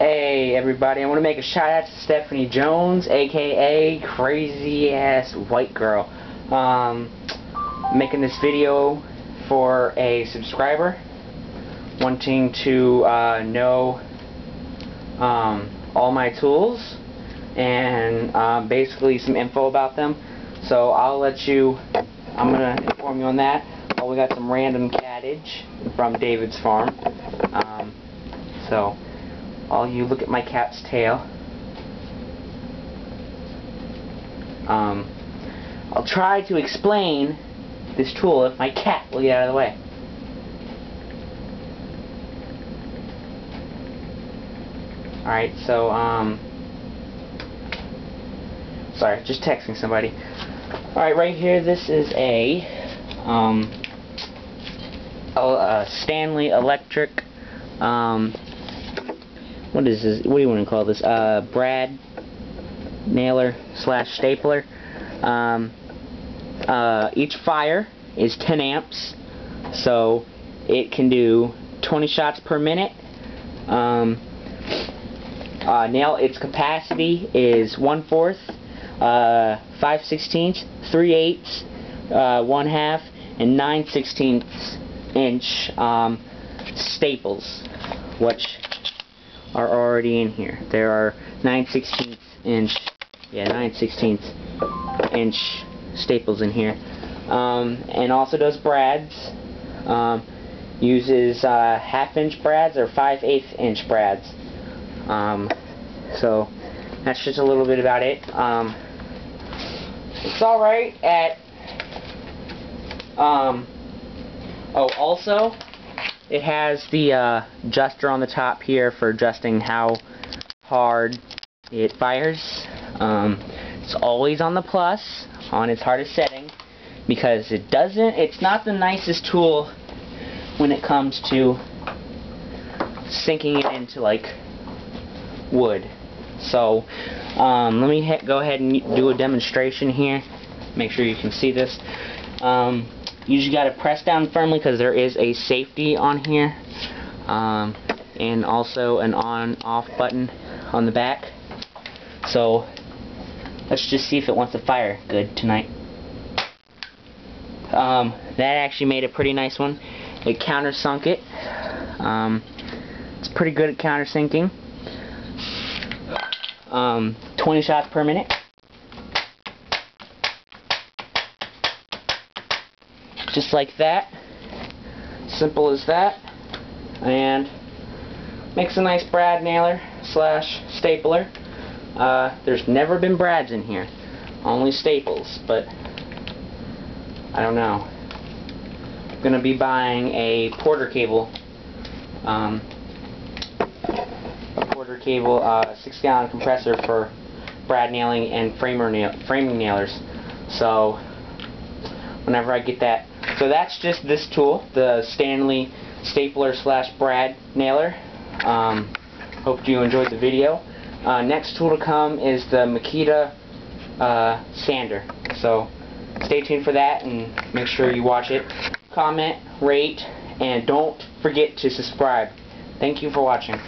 Hey everybody, I want to make a shout out to Stephanie Jones, aka Crazy Ass White Girl. Making this video for a subscriber wanting to know all my tools and basically some info about them. So I'm going to inform you on that. Oh, we got some random cattage from David's farm. So all you look at my cat's tail. I'll try to explain this tool if my cat will get out of the way. Alright, so sorry, just texting somebody. Alright, right here, this is a Stanley electric what is this? What do you want to call this? Brad nailer / stapler. Each fire is 10 amps, so it can do 20 shots per minute. Its capacity is 1/4, 5/16, 3/8, 1/2, and 9/16 inch staples, which are already in here. There are 9/16 inch staples in here, and also does brads. Uses 1/2 inch brads or 5/8 inch brads. So that's just a little bit about it. It's alright at also it has the adjuster on the top here for adjusting how hard it fires. It's always on the plus on its hardest setting because it's not the nicest tool when it comes to sinking it into like wood. So let me go ahead and do a demonstration here. Make sure you can see this. You just got to press down firmly because there is a safety on here, and also an on-off button on the back. So let's just see if it wants to fire good tonight. That actually made a pretty nice one. It countersunk it. It's pretty good at countersinking. 20 shots per minute. Just like that. Simple as that. And makes a nice brad nailer / stapler. There's never been brads in here. Only staples, but I don't know. I'm gonna be buying a Porter cable. A Porter cable 6-gallon compressor for brad nailing and framing nailers. So whenever I get that. So that's just this tool, the Stanley stapler / brad nailer. Hope you enjoyed the video. Next tool to come is the Makita sander. So stay tuned for that and make sure you watch it. Comment, rate, and don't forget to subscribe. Thank you for watching.